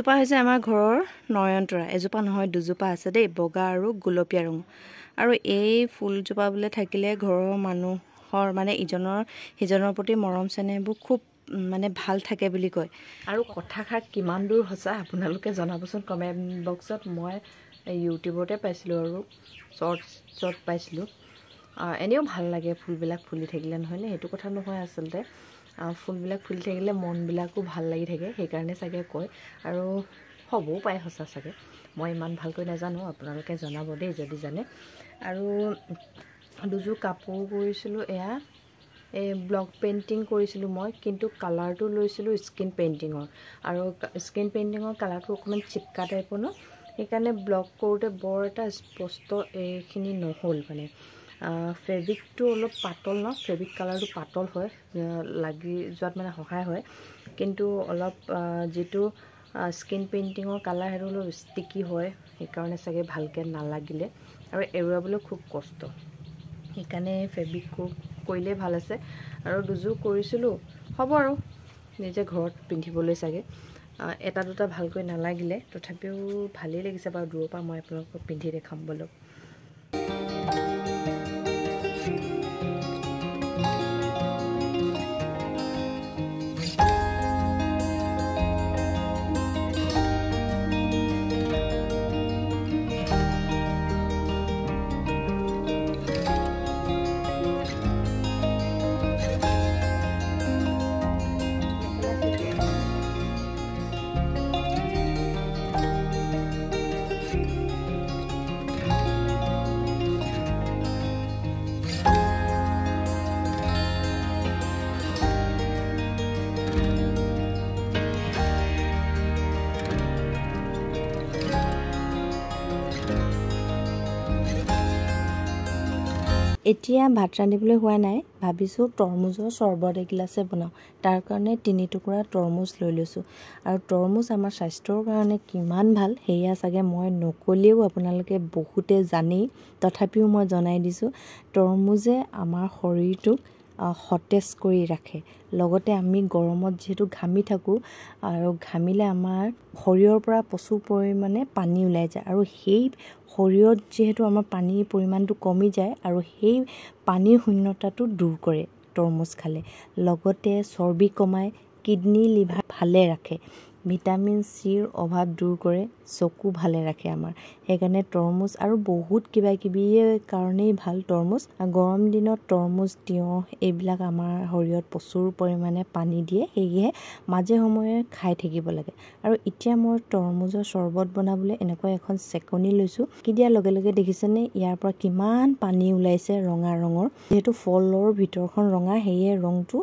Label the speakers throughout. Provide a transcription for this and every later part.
Speaker 1: এইজোপা হৈছে আমাৰ ঘৰৰ নয়নতৰা। এজোপা নহয় দুজোপা আছে দেই, বগা আৰু গুলপীয়া ৰঙ। আৰু এই ফুলজোপা বোলে থাকিলে ঘৰৰ মানুহৰ মানে ইজনৰ সিজনৰ প্ৰতি মৰম চেনেহবোৰ খুব মানে ভাল থাকে বুলি কয়। আৰু কথাষাৰ কিমান দূৰ সঁচা আপোনালোকে জনাবচোন কমেণ্ট বক্সত। মই ইউটিউবতে পাইছিলোঁ আৰু শ্বৰ্টছত পাইছিলোঁ। এনেও ভাল লাগে ফুলবিলাক ফুলি থাকিলে, নহয়নে? সেইটো কথা নহয় আচলতে। ফুলবিলাক ফুলি থাকিলে মনবিলাকো ভাল লাগি থাকে, সেইকাৰণে চাগে কয়। আৰু হ'বও পাৰে সঁচা চাগে, মই ইমান ভালকৈ নাজানো, আপোনালোকে জনাব দেই যদি জানে। আৰু দুযোৰ কাপোৰ কৰিছিলোঁ, এয়া এই ব্লক পেইণ্টিং কৰিছিলোঁ মই, কিন্তু কালাৰটো লৈছিলোঁ স্কিন পেইণ্টিঙৰ। আৰু স্কিন পেইণ্টিঙৰ কালাৰটো অকণমান চিপকা টাইপৰ ন, সেইকাৰণে ব্লক কৰোঁতে বৰ এটা স্পষ্ট এইখিনি নহ'ল। মানে ফেব্ৰিকটো অলপ পাতল ন, ফেব্ৰিক কালাৰটো পাতল হয়, লাগি যোৱাত মানে সহায় হয়। কিন্তু অলপ যিটো স্কিন পেইণ্টিঙৰ কালাৰ সেইটো অলপ ষ্টিকি হয়, সেইকাৰণে চাগে ভালকৈ নালাগিলে। আৰু এৰুৱাবলৈ খুব কষ্ট, সেইকাৰণে ফেব্ৰিক কৰিলেই ভাল আছে। আৰু দুযোৰ কৰিছিলোঁ, হ'ব আৰু নিজে ঘৰত পিন্ধিবলৈ চাগে। এটা দুটা ভালকৈ নালাগিলে, তথাপিও ভালেই লাগিছে বাৰু। দূৰৰ পৰা মই আপোনালোকক পিন্ধি দেখাম বোলো। এতিয়া ভাত ৰান্ধিবলৈ হোৱা নাই, ভাবিছোঁ তৰমুজৰ চৰ্বত এগিলাছে বনাওঁ। তাৰ কাৰণে 3 টুকুৰা তৰমুজ লৈ লৈছোঁ। আৰু তৰমুজ আমাৰ স্বাস্থ্যৰ কাৰণে কিমান ভাল সেয়া চাগে মই নক'লেও আপোনালোকে বহুতে জানেই, তথাপিও মই জনাই দিছোঁ। তৰমুজে আমাৰ শৰীৰটোক সতেজ কৰি ৰাখে। লগতে আমি গৰমত যিহেতু ঘামি থাকোঁ, আৰু ঘামিলে আমাৰ শৰীৰৰ পৰা প্ৰচুৰ পৰিমাণে পানী ওলাই যায়। আৰু সেই শৰীৰত যিহেতু আমাৰ পানীৰ পৰিমাণটো কমি যায়, আৰু সেই পানীৰ শূন্যতাটো দূৰ কৰে তৰমুজ খালে। লগতে চৰ্বি কমায়, কিডনী লিভাৰ ভালে ৰাখে, ভিটামিন চিৰ অভাৱ দূৰ কৰে, চকু ভালে ৰাখে আমাৰ। সেইকাৰণে তৰমুজ আৰু বহুত কিবা কিবি কাৰণেই ভাল তৰমুজ। গৰম দিনত তৰমুজ, তিয়ঁহ এইবিলাক আমাৰ শৰীৰত প্ৰচুৰ পৰিমাণে পানী দিয়ে, সেয়েহে মাজে সময়ে খাই থাকিব লাগে। আৰু এতিয়া মই তৰমুজৰ চৰ্বত বনাবলৈ এনেকুৱা এখন চেকনি লৈছোঁ। কি দিয়াৰ লগে লগে দেখিছেনে ইয়াৰ পৰা কিমান পানী ওলাইছে ৰঙা ৰঙৰ। যিহেতু ফলৰ ভিতৰখন ৰঙা, সেয়ে ৰংটো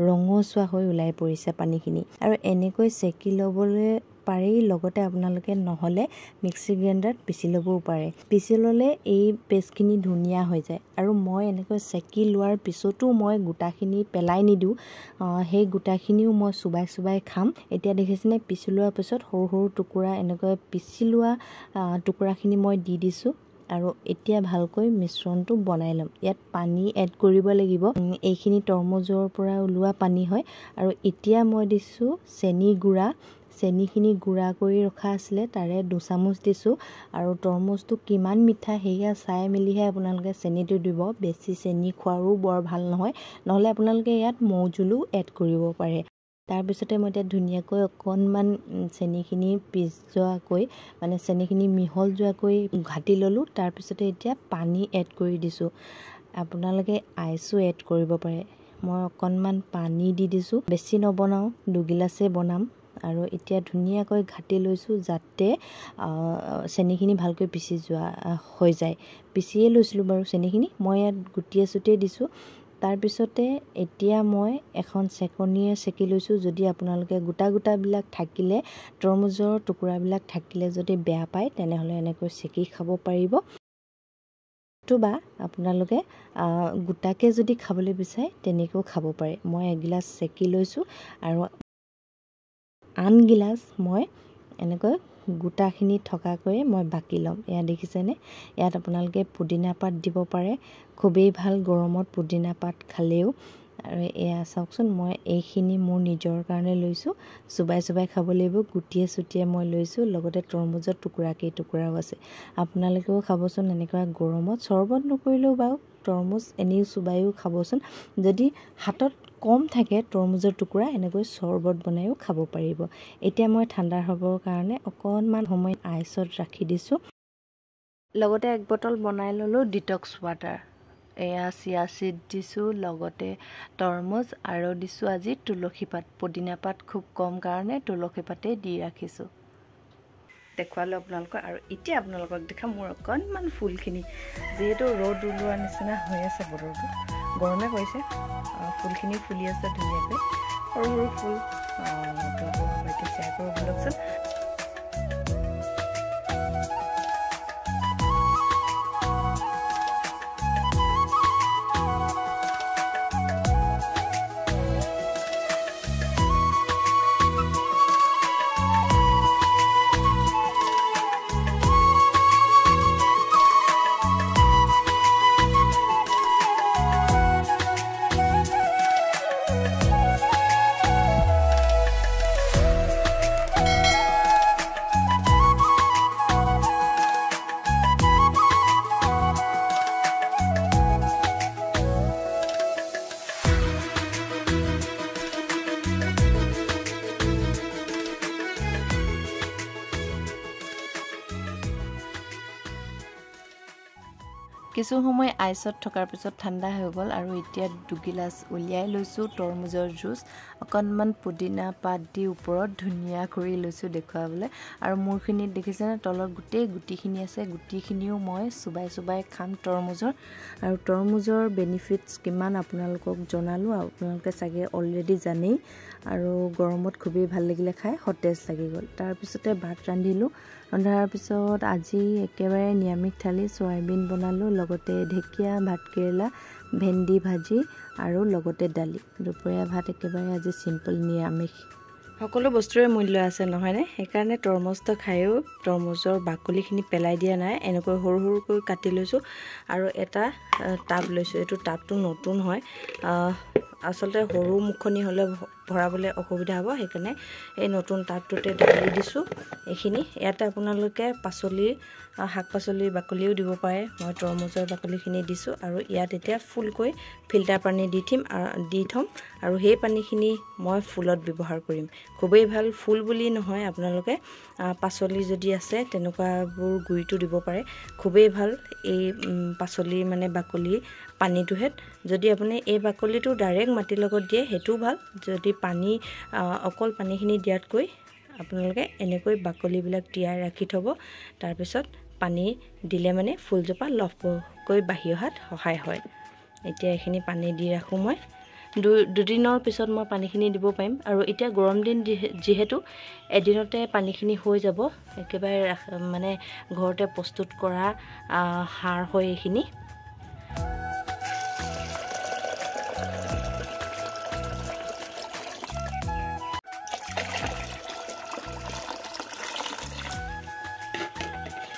Speaker 1: ৰঙচুৱা হৈ ওলাই পৰিছে পানীখিনি। আৰু এনেকৈ চেকি ল'বলৈ পাৰি। লগতে আপোনালোকে নহ'লে মিক্সি গ্ৰাইণ্ডাৰত পিচি ল'বও পাৰে। পিচি ল'লে এই পেষ্টখিনি ধুনীয়া হৈ যায়। আৰু মই এনেকৈ চেকি লোৱাৰ পিছতো মই গোটাখিনি পেলাই নিদিওঁ, সেই গোটাখিনিও মই চোবাই চোবাই খাম। এতিয়া দেখিছেনে পিচি লোৱাৰ পিছত সৰু সৰু টুকুৰা এনেকৈ পিচি লোৱা টুকুৰাখিনি মই দি দিছোঁ। আৰু এতিয়া ভালকৈ মিশ্ৰণটো বনাই ল'ম। ইয়াত পানী এড কৰিব লাগিব, এইখিনি তৰমুজৰ পৰা ওলোৱা পানী হয়। আৰু এতিয়া মই দিছোঁ চেনি গুড়া। চেনিখিনি গুড়া কৰি ৰখা আছিলে, তাৰে 2 চামুচ দিছোঁ। আৰু তৰমুজটো কিমান মিঠা সেয়া চাই মেলিহে আপোনালোকে চেনিটো দিব। বেছি চেনি খোৱাৰো বৰ ভাল নহয়, নহ'লে আপোনালোকে ইয়াত মৌ জোলো এড কৰিব পাৰে। তাৰপিছতে মই এতিয়া ধুনীয়াকৈ অকণমান চেনিখিনি পিছ যোৱাকৈ, মানে চেনিখিনি মিহল যোৱাকৈ ঘাটি ল'লোঁ। তাৰপিছতে এতিয়া পানী এড কৰি দিছোঁ। আপোনালোকে আইচো এড কৰিব পাৰে। মই অকণমান পানী দি দিছোঁ, বেছি নবনাওঁ, 2 গিলাচেই বনাম। আৰু এতিয়া ধুনীয়াকৈ ঘাটি লৈছোঁ যাতে চেনিখিনি ভালকৈ পিচি যোৱা হৈ যায়। পিচিয়ে লৈছিলোঁ বাৰু চেনিখিনি, মই ইয়াত গুটিয়ে চুটিয়ে দিছোঁ। তাৰপিছতে এতিয়া মই এখন চেকনিয়ে চেকি লৈছোঁ। যদি আপোনালোকে গোটা গোটাবিলাক থাকিলে, তৰমুজৰ টুকুৰাবিলাক থাকিলে যদি বেয়া পায়, তেনেহ'লে এনেকৈ চেকি খাব পাৰিব। বা আপোনালোকে গোটাকৈ যদি খাবলৈ বিচাৰে তেনেকৈও খাব পাৰে। মই এগিলাচ চেকি লৈছোঁ আৰু আন গিলাচ মই এনেকৈ গোটাখিনি থকাকৈয়ে মই বাকি ল'ম। এয়া দেখিছেনে, ইয়াত আপোনালোকে পুদিনা পাত দিব পাৰে, খুবেই ভাল গৰমত পুদিনা পাত খালেও। আৰু এয়া চাওকচোন মই এইখিনি মোৰ নিজৰ কাৰণে লৈছোঁ চুবাই চুবাই খাব লাগিব গুটিয়ে চুটিয়ে মই লৈছোঁ লগতে তৰমুজৰ টুকুৰাও আছে আপোনালোকেও খাবচোন এনেকুৱা গৰমত চৰ্বত নকৰিলেও বাৰু তৰমুজ এনেই চুবাইও খাবচোন যদি হাতত কম থাকে তৰমুজৰ টুকুৰা এনেকৈ চৰ্বত বনাইও খাব পাৰিব এতিয়া মই ঠাণ্ডা হ'বৰ কাৰণে অকণমান সময় আইচত ৰাখি দিছোঁ লগতে এক বটল বনাই ল'লোঁ ডিটক্স ৱাটাৰ এয়া চিয়া সিড দিছোঁ লগতে তৰমুজ আৰু দিছোঁ আজি তুলসী পাত পুদিনা পাত খুব কম কাৰণে তুলসী পাতেই দি ৰাখিছোঁ দেখুৱালোঁ আপোনালোকক আৰু এতিয়া আপোনালোকক দেখা মোৰ অকণমান ফুলখিনি যিহেতু ৰ'দ ওলোৱা নিচিনা হৈ আছে বতৰটো গৰমে কৰিছে ফুলখিনি ফুলি আছে ধুনীয়াকৈ সৰু সৰু ফুল আপোনালোকৰ সৈতে শ্বেয়াৰ কৰোঁ বলকচোন কিছু সময় আইচত থকাৰ পিছত ঠাণ্ডা হৈ গ'ল আৰু এতিয়া দুগিলাচ উলিয়াই লৈছোঁ তৰমুজৰ জুচ অকণমান পুদিনা পাত দি ওপৰত ধুনীয়া কৰি লৈছোঁ দেখুৱাবলৈ আৰু মোৰখিনিত দেখিছেনে তলত গোটেই গুটিখিনি আছে গুটিখিনিও মই চুবাই চুবাই খাম তৰমুজৰ আৰু তৰমুজৰ বেনিফিটছ কিমান আপোনালোকক জনালোঁ আপোনালোকে চাগে অলৰেডি জানেই আৰু গৰমত খুবেই ভাল লাগিলে খাই সতেজ লাগি গ'ল তাৰপিছতে ভাত ৰান্ধিলোঁ ৰন্ধাৰ পিছত আজি একেবাৰে নিৰামিষ থালি চয়াবিন বনালোঁ লগতে ঢেকীয়া ভাতকেৰেলা ভেন্দি ভাজি আৰু লগতে দালি দুপৰীয়া ভাত একেবাৰে আজি চিম্পল নিৰামিষ সকলো বস্তুৰে মূল্য আছে নহয়নে সেইকাৰণে তৰমুজটো খায়ো তৰমুজৰ বাকলিখিনি পেলাই দিয়া নাই এনেকৈ সৰু সৰুকৈ কাটি লৈছোঁ আৰু এটা টাব লৈছোঁ এইটো টাবটো নতুন হয় আচলতে সৰু মুখনি হ'লে ভৰাবলৈ অসুবিধা হ'ব সেইকাৰণে এই নতুন টাবটোতে ঢালি দিছোঁ এইখিনি ইয়াতে আপোনালোকে পাচলি শাক পাচলিৰ বাকলিও দিব পাৰে মই তৰমুজৰ বাকলিখিনি দিছোঁ আৰু ইয়াত এতিয়া ফুলকৈ ফিল্টাৰ পানী দি থ'ম আৰু সেই পানীখিনি মই ফুলত ব্যৱহাৰ কৰিম খুবেই ভাল ফুল বুলি নহয় আপোনালোকে পাচলি যদি আছে তেনেকুৱাবোৰ গুৰিটো দিব পাৰে খুবেই ভাল এই পাচলি মানে বাকলি পানীটোহেত যদি আপুনি এই বাকলিটো ডাইৰেক্ট মাটিৰ লগত দিয়ে সেইটোও ভাল যদি পানী অকল পানীখিনি দিয়াতকৈ আপোনালোকে এনেকৈ বাকলিবিলাক তিয়াই ৰাখি থ'ব তাৰপিছত পানী দিলে মানে ফুলজোপা লহপহকৈ বাঢ়ি অহাত সহায় হয় এতিয়া এইখিনি পানী দি ৰাখোঁ মই দুদিনৰ পিছত মই পানীখিনি দিব পাৰিম আৰু এতিয়া গৰম দিন যিহেতু এদিনতে পানীখিনি হৈ যাব একেবাৰে মানে ঘৰতে প্ৰস্তুত কৰা সাৰ হয় এইখিনি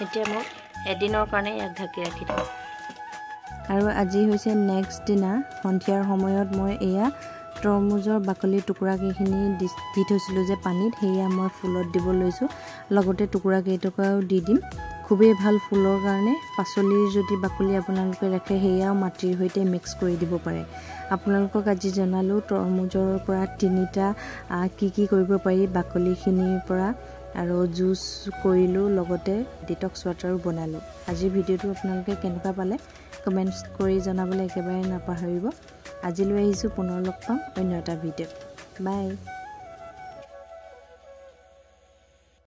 Speaker 1: এতিয়া মই এদিনৰ কাৰণে ইয়াক ঢাকি ৰাখি দিওঁ আৰু আজি হৈছে নেক্সট দিনা সন্ধিয়াৰ সময়ত মই এয়া তৰমুজৰ বাকলি টুকুৰাকেইখিনি দি থৈছিলোঁ যে পানীত সেয়া মই ফুলত দিব লৈছোঁ লগতে টুকুৰাকেইটুকুৰাও দি দিম খুবেই ভাল ফুলৰ কাৰণে পাচলিৰ যদি বাকলি আপোনালোকে ৰাখে সেয়াও মাটিৰ সৈতে মিক্স কৰি দিব পাৰে আপোনালোকক আজি জনালোঁ তৰমুজৰ পৰা তিনিটা কি কৰিব পাৰি বাকলিখিনিৰ পৰা আৰু জুচ কৰিলোঁ লগতে ডিটক্স ৱাটাৰো বনালোঁ আজিৰ ভিডিঅ'টো আপোনালোকে কেনেকুৱা পালে কমেণ্টছ কৰি জনাবলৈ একেবাৰে নাপাহৰিব আজিলৈ আহিছোঁ পুনৰ লগ পাম অন্য এটা ভিডিঅ'ত বাই